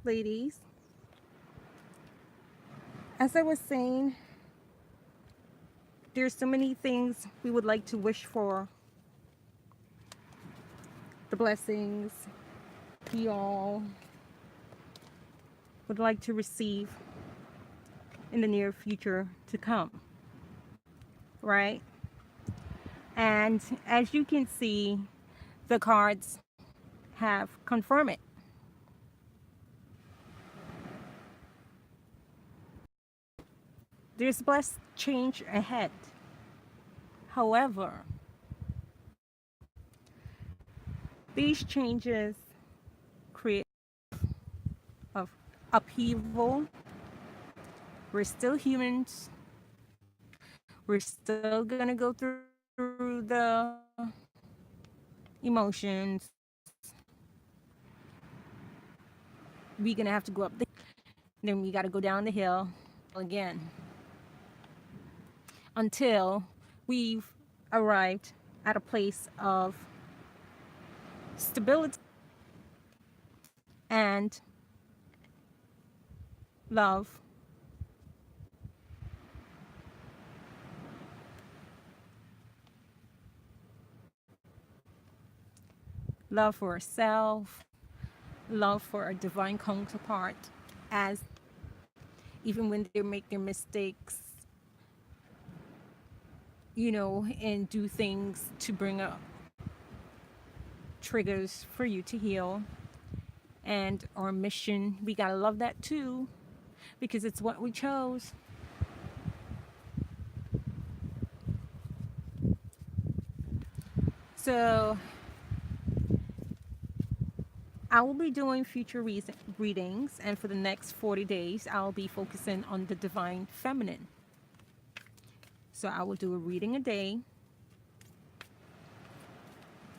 ladies, as I was saying, there's so many things we would like to wish for, the blessings we all would like to receive in the near future to come, right? And as you can see, the cards have confirmed it. There's blessed change ahead. However, these changes create of upheaval. We're still humans. We're still gonna go through the emotions. We're gonna have to go up the, then we gotta go down the hill again until we've arrived at a place of stability and love, love for ourselves, love for our divine counterpart, as even when they make their mistakes, and do things to bring up triggers for you to heal. And our mission, we gotta love that too, because it's what we chose. So I will be doing future readings, and for the next 40 days, I'll be focusing on the divine feminine. So I will do a reading a day,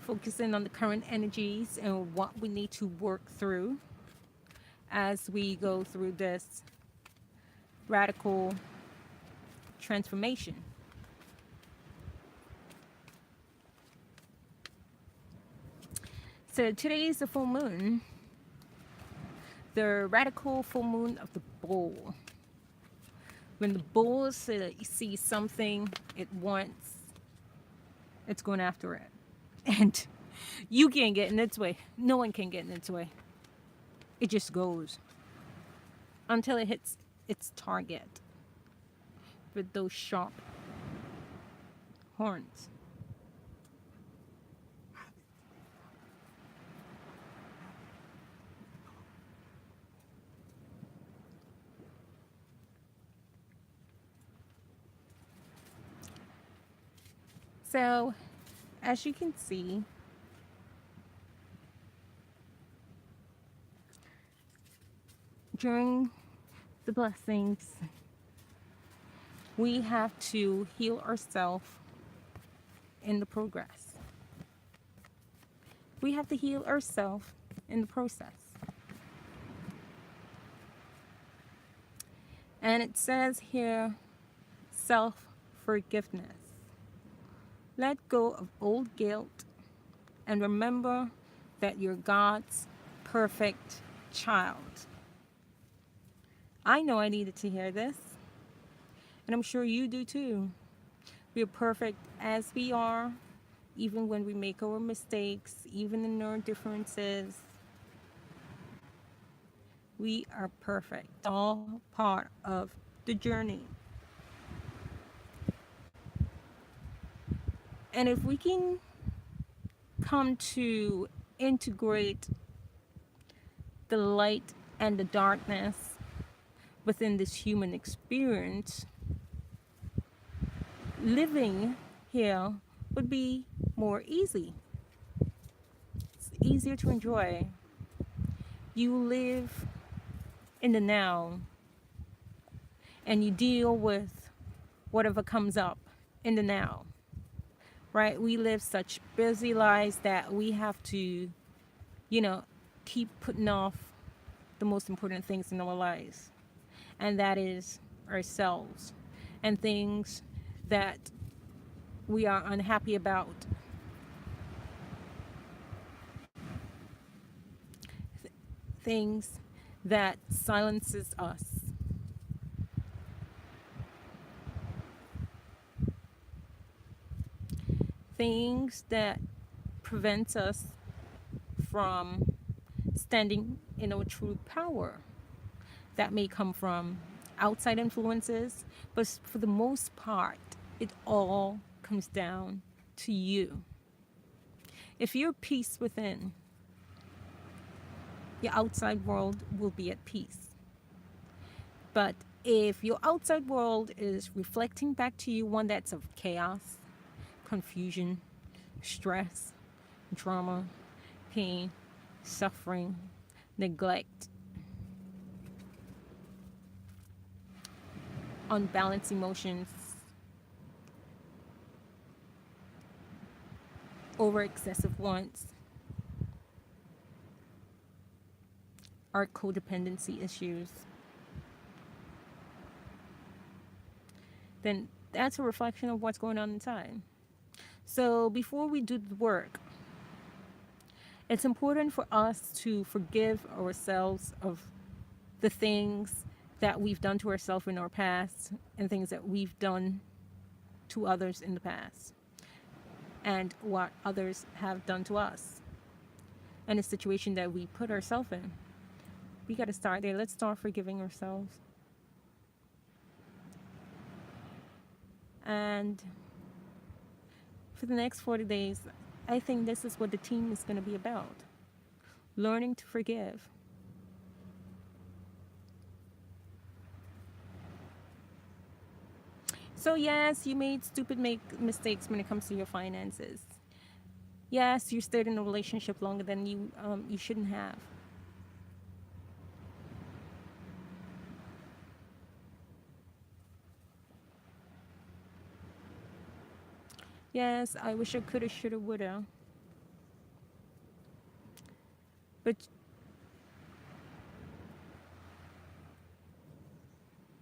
focusing on the current energies and what we need to work through as we go through this radical transformation. So today is the full moon, the radical full moon of the bull. When the bull sees something it wants, it's going after it. And you can't get in its way. No one can get in its way. It just goes until it hits its target with those sharp horns. So, as you can see, during the blessings, we have to heal ourselves in the progress. We have to heal ourselves in the process. And it says here, self-forgiveness. Let go of old guilt and remember that you're God's perfect child. I know I needed to hear this, and I'm sure you do too. We are perfect as we are, even when we make our mistakes, even in our differences. We are perfect. All part of the journey. And if we can come to integrate the light and the darkness within this human experience, living here would be more easy. It's easier to enjoy. You live in the now and you deal with whatever comes up in the now, right? We live such busy lives that we have to, keep putting off the most important things in our lives, and that is ourselves and things that we are unhappy about. Things that silences us. Things that prevent us from standing in our true power. That may come from outside influences, but for the most part, it all comes down to you. If you're peace within, your outside world will be at peace. But if your outside world is reflecting back to you one that's of chaos, confusion, stress, drama, pain, suffering, neglect, unbalanced emotions, over excessive wants, or codependency issues, then that's a reflection of what's going on inside. So before we do the work, it's important for us to forgive ourselves of the things that we've done to ourselves in our past and things that we've done to others in the past and what others have done to us and the situation that we put ourselves in. We got to start there. Let's start forgiving ourselves. And for the next 40 days, I think this is what the team is going to be about. Learning to forgive. So yes, you made stupid mistakes when it comes to your finances. Yes, you stayed in a relationship longer than you shouldn't have. Yes, I wish I coulda, shoulda, woulda. But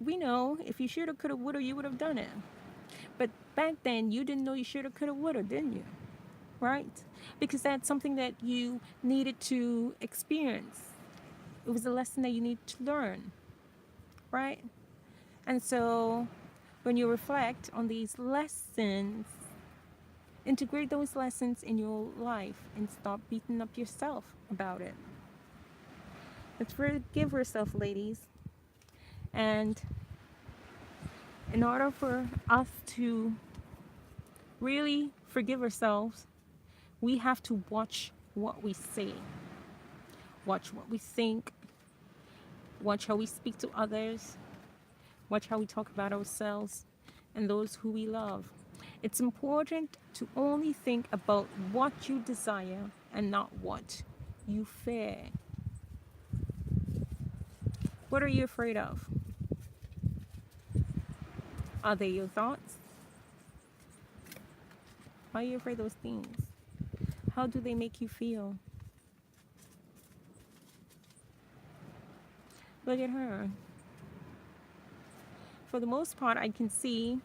we know if you shoulda, coulda, woulda, you would have done it. But back then, you didn't know you shoulda, coulda, woulda, didn't you? Right? Because that's something that you needed to experience. It was a lesson that you need to learn, right? And so when you reflect on these lessons, integrate those lessons in your life and stop beating up yourself about it. Let's forgive ourselves, ladies. And in order for us to really forgive ourselves, we have to watch what we say, watch what we think, watch how we speak to others, watch how we talk about ourselves and those who we love. It's important to only think about what you desire and not what you fear. What are you afraid of? Are they your thoughts? Why are you afraid of those things? How do they make you feel? Look at her. For the most part, I can see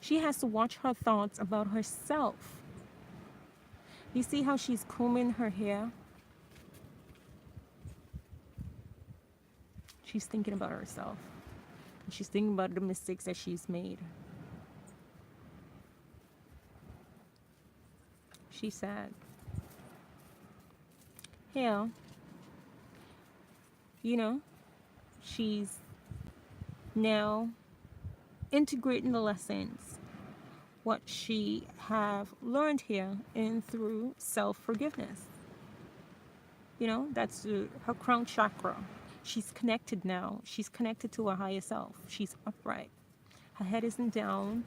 she has to watch her thoughts about herself. You see how she's combing her hair? She's thinking about herself. She's thinking about the mistakes that she's made. She's sad. Hell, she's now integrating the lessons, what she have learned here and through self-forgiveness. That's her crown chakra. She's connected now. She's connected to her higher self. She's upright. Her head isn't down.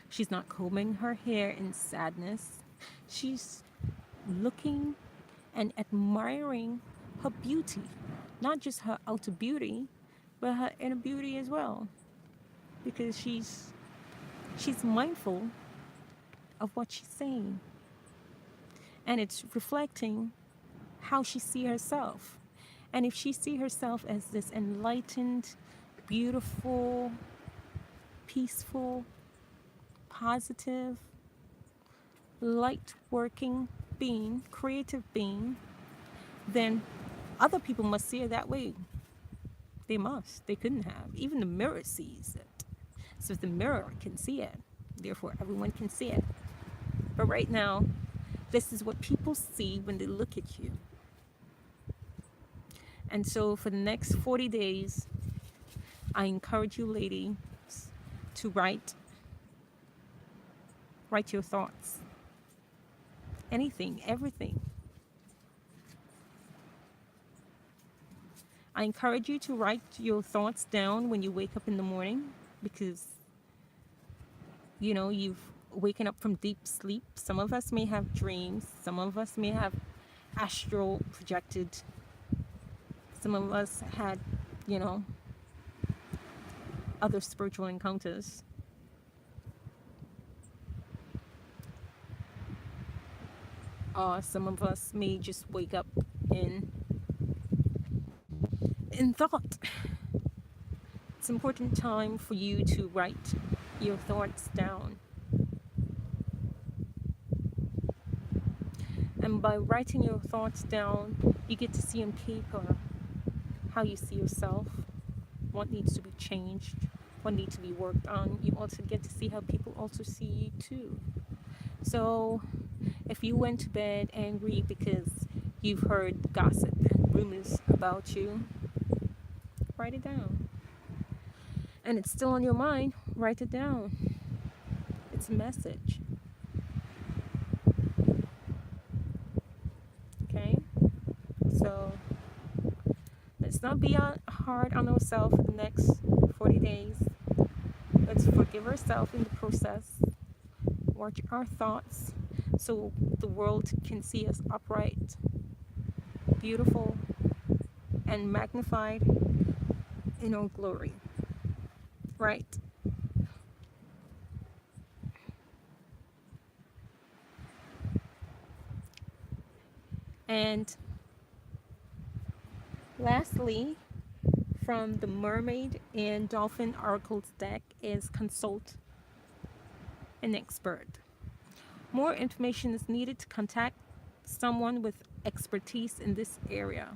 She's not combing her hair in sadness. She's looking and admiring her beauty. Not just her outer beauty, but her inner beauty as well. Because she's mindful of what she's saying. And it's reflecting how she sees herself. And if she sees herself as this enlightened, beautiful, peaceful, positive, light working being, creative being, then other people must see it that way. They must. They couldn't have. Even the mirror sees it. So if the mirror can see it, therefore everyone can see it. But right now, this is what people see when they look at you. And so for the next 40 days, I encourage you ladies to write your thoughts. Anything, everything. I encourage you to write your thoughts down when you wake up in the morning, because you've waken up from deep sleep. Some of us may have dreams, some of us may have astral projected, some of us had other spiritual encounters. Some of us may just wake up in thought. It's an important time for you to write your thoughts down. And by writing your thoughts down, you get to see on paper how you see yourself, what needs to be changed, what needs to be worked on. You also get to see how people also see you too. So if you went to bed angry because you've heard gossip and rumors about you, write it down. And it's still on your mind, write it down. It's a message. Okay? So let's not be hard on ourselves for the next 40 days. Let's forgive ourselves in the process. Watch our thoughts so the world can see us upright, beautiful, and magnified in our glory. Right? And lastly, from the Mermaid and Dolphin Oracles deck is consult an expert. More information is needed to contact someone with expertise in this area.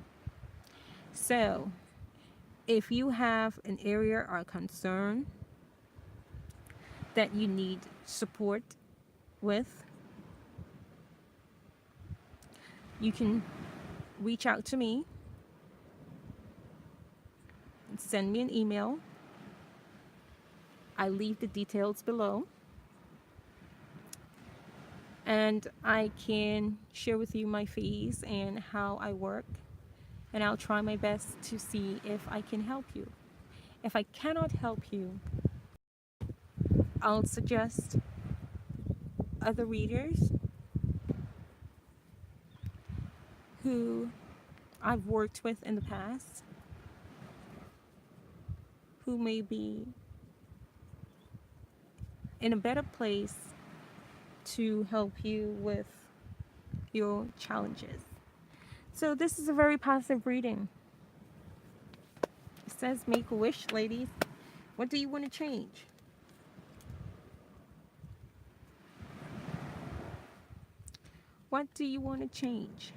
So, if you have an area or concern that you need support with, you can reach out to me, send me an email. I leave the details below, and I can share with you my fees and how I work, and I'll try my best to see if I can help you. If I cannot help you, I'll suggest other readers who I've worked with in the past, who may be in a better place to help you with your challenges. So this is a very positive reading. It says make a wish, ladies. What do you want to change? What do you want to change?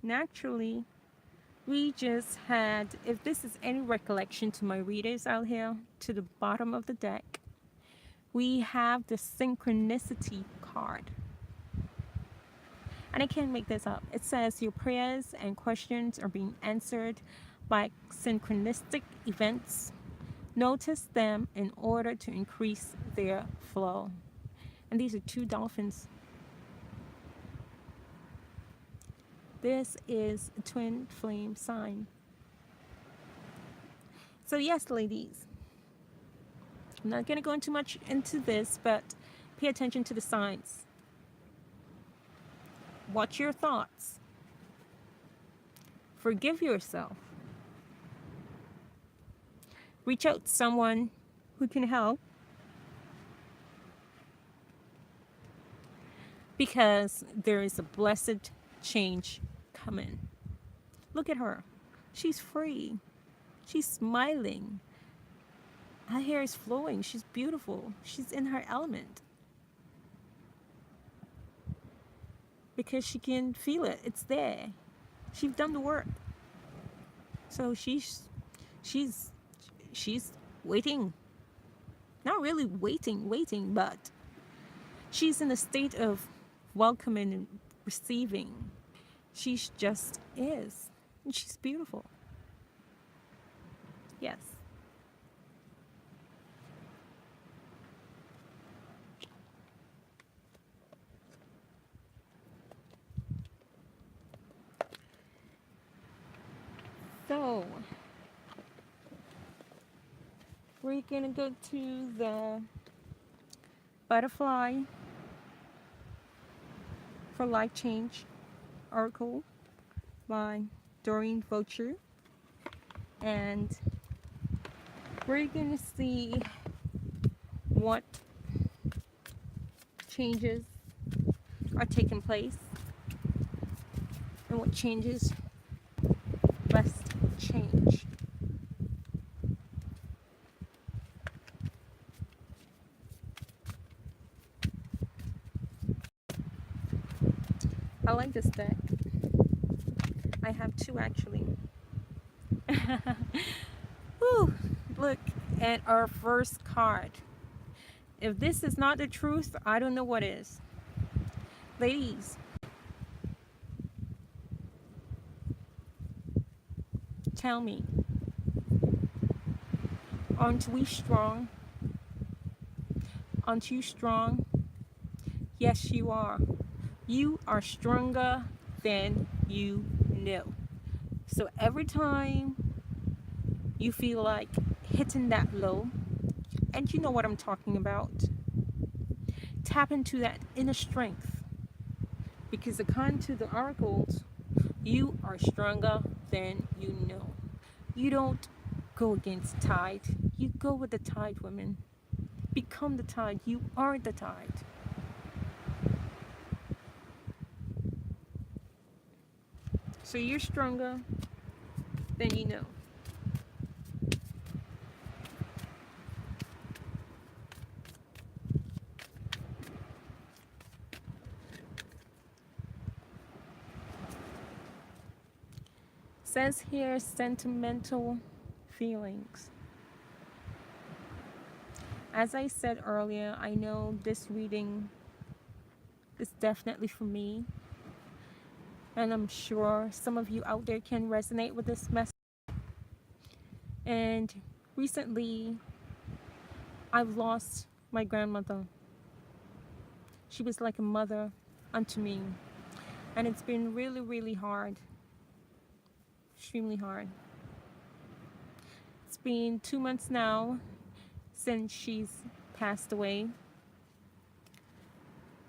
Naturally, we just had, if this is any recollection to my readers out here, to the bottom of the deck, we have the synchronicity card. And I can't make this up. It says your prayers and questions are being answered by synchronistic events. Notice them in order to increase their flow. And these are two dolphins. This is a twin flame sign. So yes, ladies, I'm not going to go into much into this, but pay attention to the signs. Watch your thoughts. Forgive yourself. Reach out to someone who can help, because there is a blessed change coming. Look at her. She's free. She's smiling. Her hair is flowing. She's beautiful. She's in her element. Because she can feel it. It's there. She's done the work. So she's she's waiting. Not really waiting, but she's in a state of welcoming and receiving. She just is. And she's beautiful. Yes. So, we're gonna go to the Butterfly for Life Change article by Doreen Vocher. And we're gonna see what changes are taking place and what changes must change. I like this deck. I have two actually. Whew, look at our first card. If this is not the truth, I don't know what is. Ladies, tell me, aren't we strong? Aren't you strong? Yes, you are. You are stronger than you know. So every time you feel like hitting that low, and you know what I'm talking about, tap into that inner strength. Because according to the oracles, you are stronger than you know. You don't go against tide. You go with the tide, women. Become the tide. You are the tide. So you're stronger than you know. Says here sentimental feelings. As I said earlier, I know this reading is definitely for me. And I'm sure some of you out there can resonate with this message. And recently, I've lost my grandmother. She was like a mother unto me. And it's been really, really hard. Extremely hard. It's been 2 months now since she's passed away.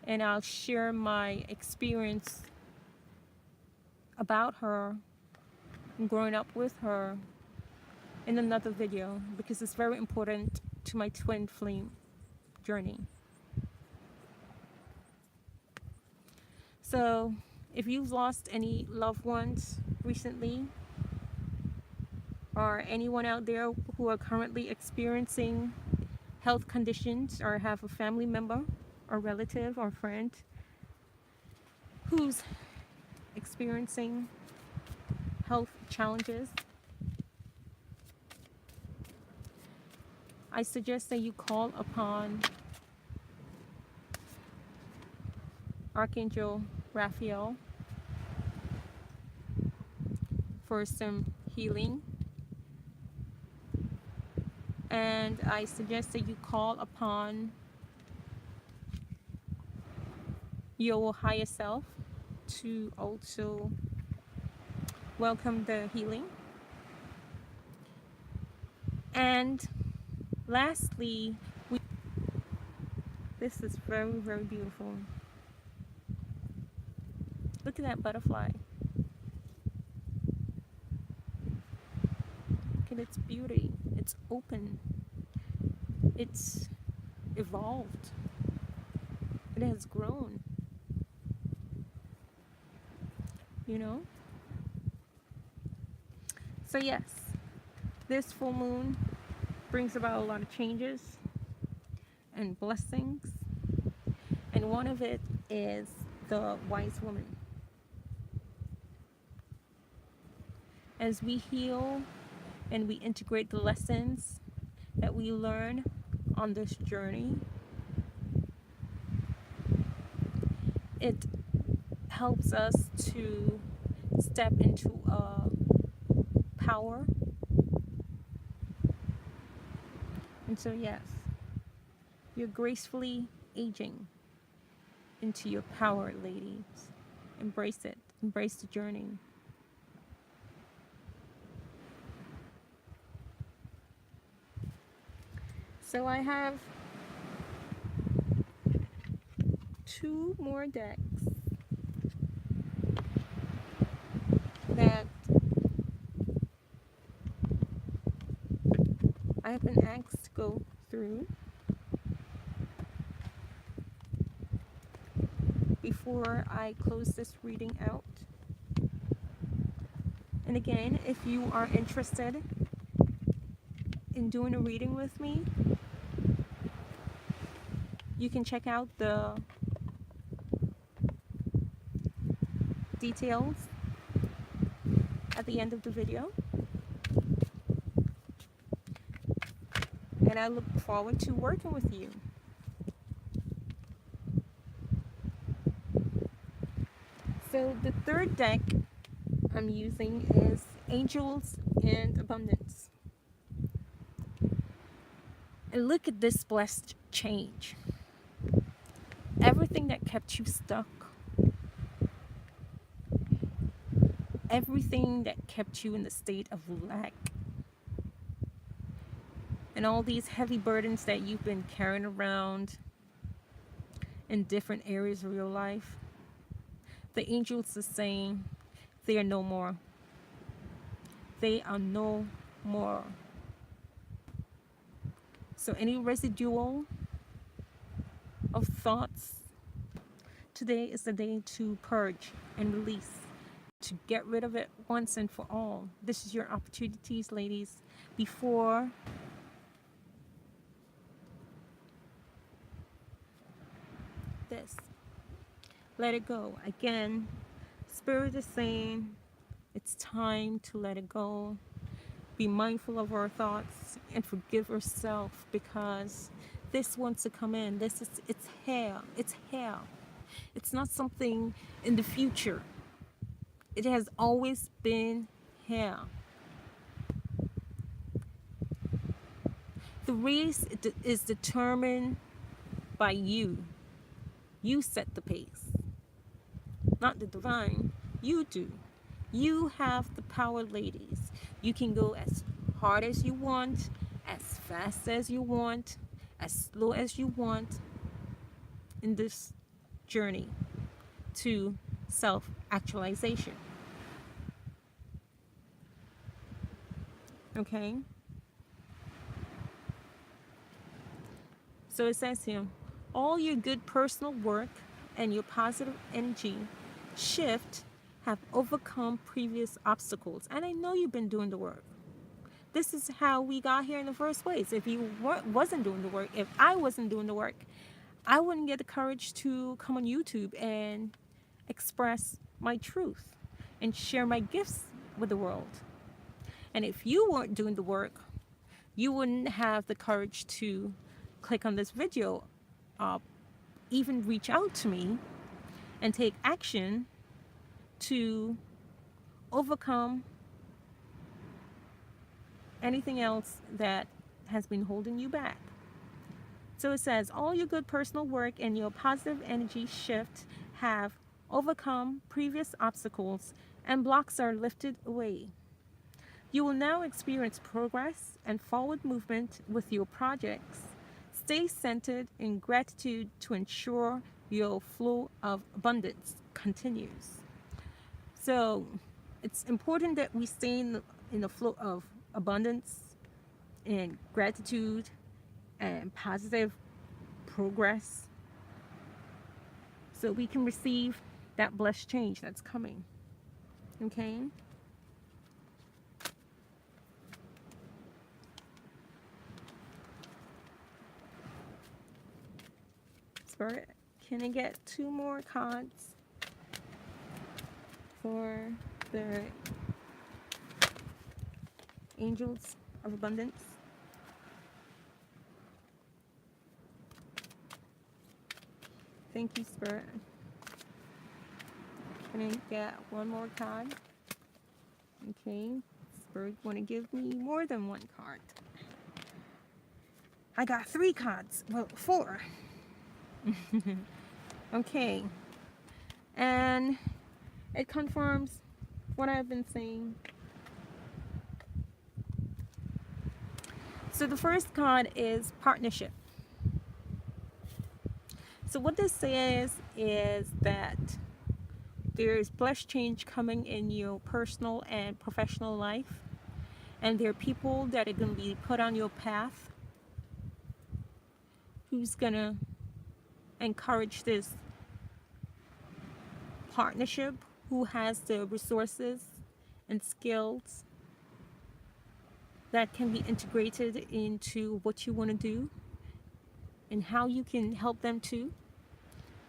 And I'll share my experience about her and growing up with her in another video, because it's very important to my twin flame journey. So if you've lost any loved ones recently, or anyone out there who are currently experiencing health conditions, or have a family member or relative or friend who's experiencing health challenges, I suggest that you call upon Archangel Raphael for some healing. And I suggest that you call upon your higher self to also welcome the healing. And lastly, this is very, very beautiful. Look at that butterfly. Look at its beauty. It's open. It's evolved. It has grown. You know? So yes, this full moon brings about a lot of changes and blessings. And one of it is the wise woman. As we heal and we integrate the lessons that we learn on this journey, it helps us to step into power. And so, yes, you're gracefully aging into your power, ladies. Embrace it. Embrace the journey. So I have 2 more decks that I have been asked to go through before I close this reading out. And again, if you are interested in doing a reading with me, you can check out the details at the end of the video. And I look forward to working with you. So the third deck I'm using is Angels and Abundance. And look at this blessed change. Everything that kept you stuck, everything that kept you in the state of lack, and all these heavy burdens that you've been carrying around in different areas of your life, the angels are saying they are no more. They are no more. So any residual of thoughts, today is the day to purge and release, to get rid of it once and for all. This is your opportunities, ladies, before this. Let it go. Again, Spirit is saying it's time to let it go. Be mindful of our thoughts and forgive yourself, because this wants to come in. It's here. It's here. It's not something in the future. It has always been here. The race is determined by you. You set the pace, not the divine. You do. You have the power, ladies. You can go as hard as you want, as fast as you want, as slow as you want in this journey to self-actualization. Okay? So it says here, all your good personal work and your positive energy shift have overcome previous obstacles. And I know you've been doing the work. This is how we got here in the first place. If you wasn't doing the work, if I wasn't doing the work, I wouldn't get the courage to come on YouTube and express my truth and share my gifts with the world. And if you weren't doing the work, you wouldn't have the courage to click on this video, even reach out to me and take action to overcome anything else that has been holding you back. So it says, all your good personal work and your positive energy shift have overcome previous obstacles, and blocks are lifted away. You will now experience progress and forward movement with your projects. Stay centered in gratitude to ensure your flow of abundance continues. So it's important that we stay in the flow of abundance and gratitude and positive progress, so we can receive that blessed change that's coming. Okay? Spirit, can I get 2 more cards for the Angels of abundance. Thank you, Spirit. Can I get one more card? Okay. Spirit want to give me more than one card. I got 3 cards. Well, 4. Okay. And it confirms what I've been saying. So the first card is partnership. So what this says is that there's blessed change coming in your personal and professional life. And there are people that are going to be put on your path who's going to encourage this partnership, who has the resources and skills that can be integrated into what you want to do and how you can help them too.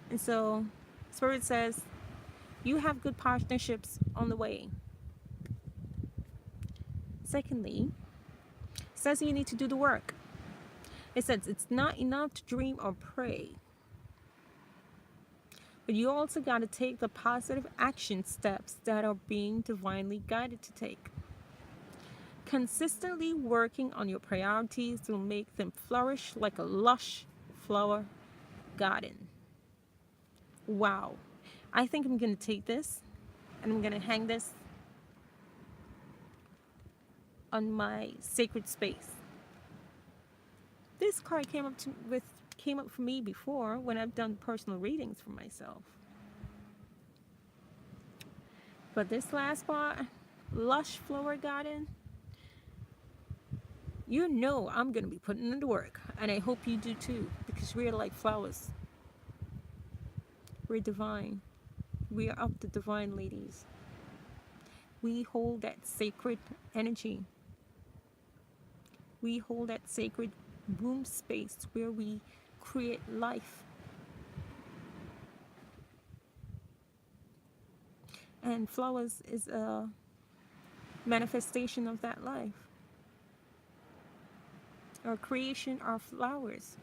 And so Spirit says you have good partnerships on the way. Secondly, it says you need to do the work. It says it's not enough to dream or pray, but you also got to take the positive action steps that are being divinely guided to take. Consistently working on your priorities will make them flourish like a lush flower garden. Wow. I think I'm going to take this and I'm going to hang this on my sacred space. This card came up for me before when I've done personal readings for myself. But this last part, lush flower garden, you know I'm going to be putting in the work. And I hope you do too, because we're like flowers. We're divine. We are of the divine, ladies. We hold that sacred energy. We hold that sacred womb space where we create life. And flowers is a manifestation of that life. Our creation are flowers.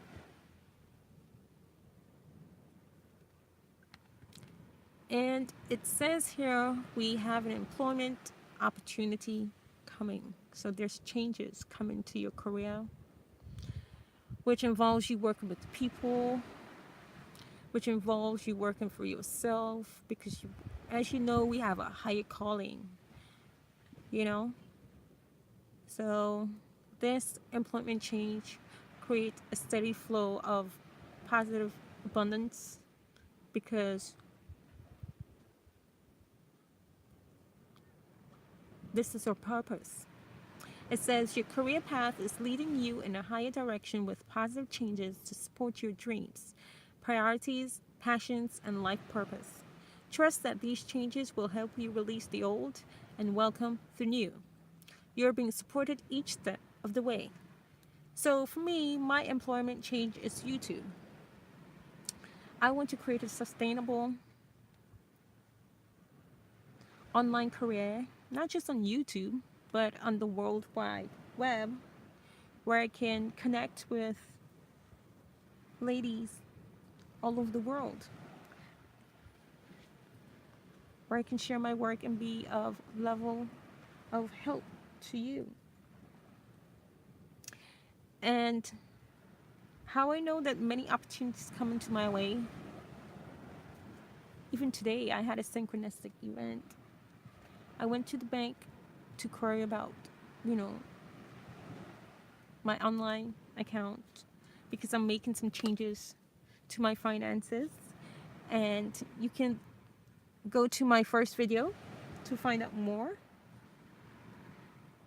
And it says here we have an employment opportunity coming. So there's changes coming to your career, which involves you working with people, which involves you working for yourself, because you, as you know, we have a higher calling, you know. So this employment change creates a steady flow of positive abundance, because this is our purpose. It says your career path is leading you in a higher direction with positive changes to support your dreams, priorities, passions, and life purpose. Trust that these changes will help you release the old and welcome the new. You're being supported each step of the way. So for me, my employment change is YouTube. I want to create a sustainable online career, not just on YouTube, but on the World Wide Web, where I can connect with ladies all over the world, where I can share my work and be of level of help to you. And how I know that many opportunities come into my way. Even today, I had a synchronistic event. I went to the bank to query about, my online account, because I'm making some changes to my finances. And you can go to my first video to find out more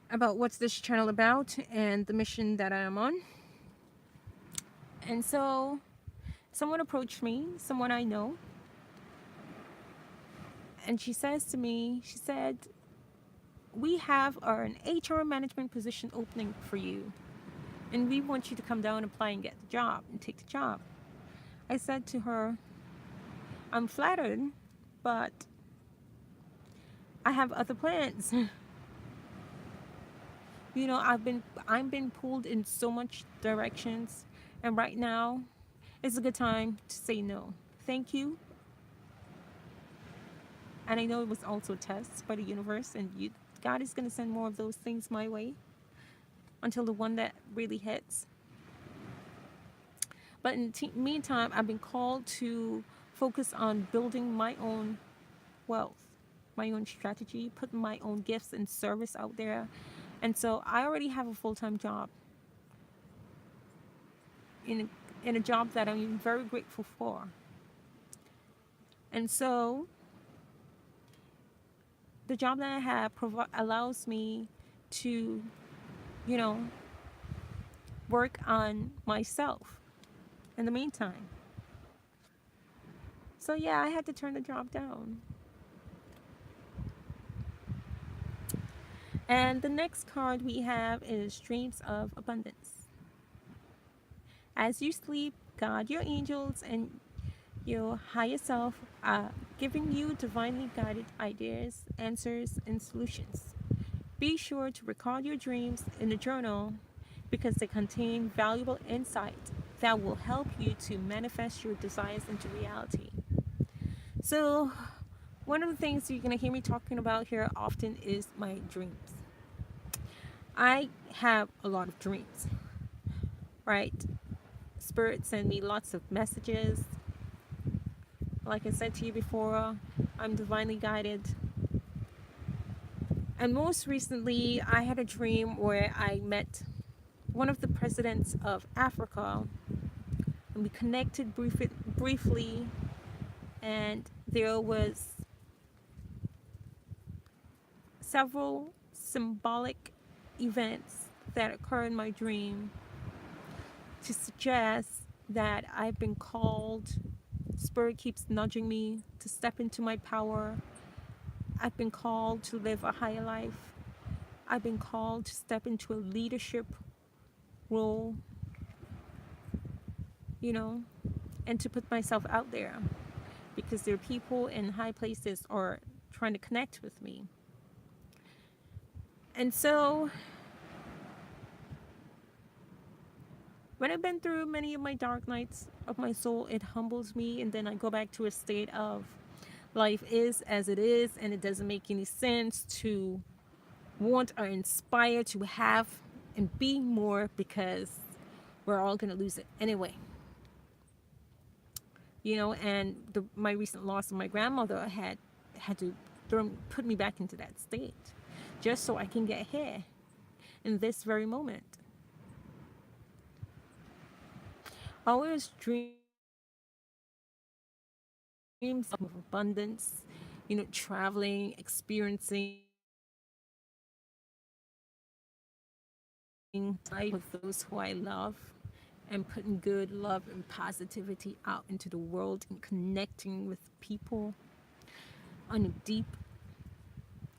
about what's this channel about and the mission that I am on. And so someone approached me, someone I know, and she says to me, she said, we have an HR management position opening for you, and we want you to come down, apply, and get the job, and take the job. I said to her, I'm flattered, but I have other plans. I'm been pulled in so much directions, and right now is a good time to say no. Thank you. And I know it was also a test by the universe, and God is going to send more of those things my way until the one that really hits. But in the meantime, I've been called to focus on building my own wealth, my own strategy, putting my own gifts and service out there. And so I already have a full-time job in a job that I'm very grateful for. And so the job that I have allows me to, you know, work on myself in the meantime. So yeah, I had to turn the job down. And the next card we have is Dreams of Abundance. As you sleep, God, your angels, and your higher self are giving you divinely guided ideas, answers, and solutions. Be sure to record your dreams in a journal because they contain valuable insight that will help you to manifest your desires into reality. So, one of the things you're going to hear me talking about here often is my dreams. I have a lot of dreams, right? Spirit send me lots of messages. Like I said to you before, I'm divinely guided. And most recently, I had a dream where I met one of the presidents of Africa, and we connected briefly, and there was several symbolic events that occur in my dream to suggest that I've been called. Spirit keeps nudging me to step into my power. I've been called to live a higher life. I've been called to step into a leadership role, and to put myself out there because there are people in high places are trying to connect with me. And so when I've been through many of my dark nights of my soul, it humbles me, and then I go back to a state of life is as it is, and it doesn't make any sense to want or inspire to have and be more because we're all going to lose it anyway. And my recent loss of my grandmother had to put me back into that state just so I can get here in this very moment. I always dreams of abundance, traveling, experiencing life with those who I love, and putting good, love, and positivity out into the world and connecting with people on a deep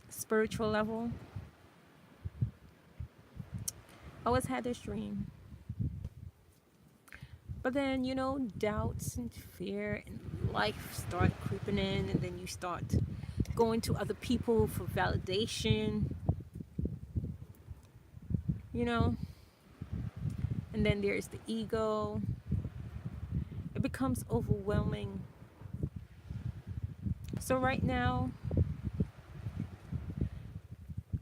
spiritual level. I always had this dream. But then, doubts and fear and life start creeping in, and then you start going to other people for validation, and then there's the ego. It becomes overwhelming. So right now,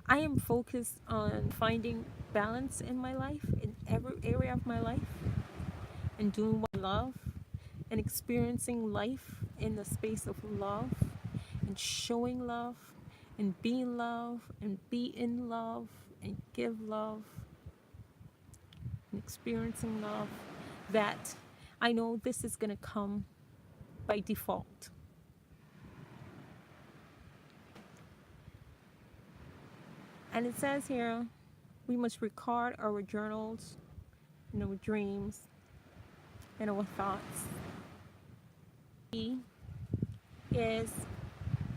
I am focused on finding balance in my life, in every area of my life, and doing what I love, and experiencing life in the space of love, and showing love, and being love, and be in love, and give love, and experiencing love, that I know this is going to come by default. And it says here, we must record our journals, our dreams, and our thoughts. He is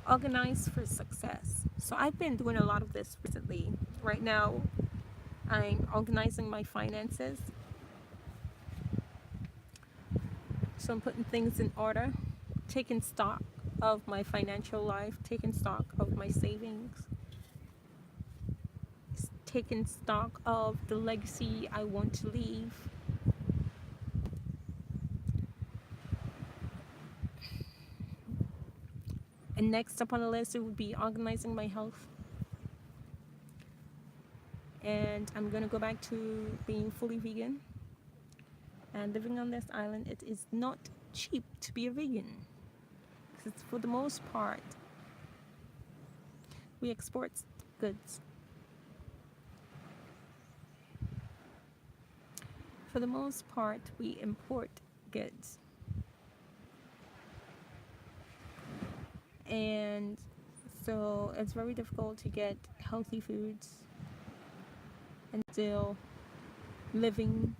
organized for success. So I've been doing a lot of this recently. Right now, I'm organizing my finances. So I'm putting things in order, taking stock of my financial life, taking stock of my savings, taking stock of the legacy I want to leave. And next up on the list, it would be organizing my health. And I'm gonna go back to being fully vegan. And living on this island, it is not cheap to be a vegan. Because for the most part, we export goods. For the most part, we import goods. And so it's very difficult to get healthy foods and still living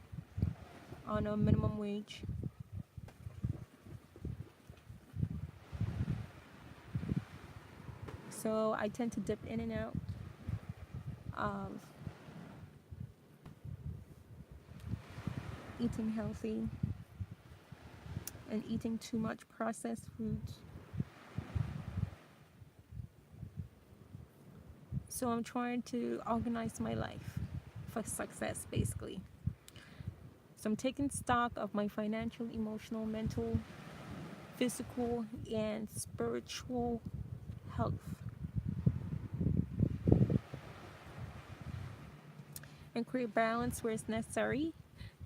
on a minimum wage. So I tend to dip in and out of eating healthy and eating too much processed foods. So I'm trying to organize my life for success, basically. So I'm taking stock of my financial, emotional, mental, physical, and spiritual health. And create balance where it's necessary.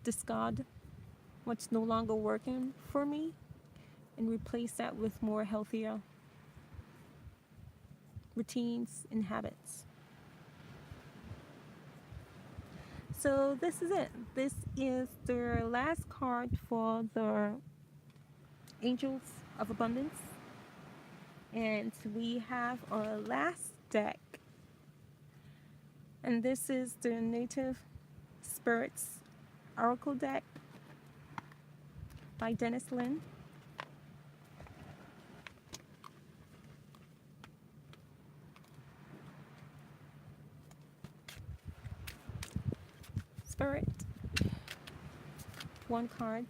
Discard what's no longer working for me and replace that with more healthier routines and habits. So this is it. This is the last card for the Angels of Abundance. And we have our last deck. And this is the Native Spirits Oracle deck by Dennis Lin. Spirit, one card.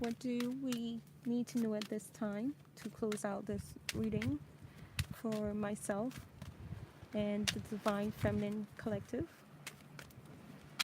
What do we need to know at this time to close out this reading for myself and the Divine Feminine Collective?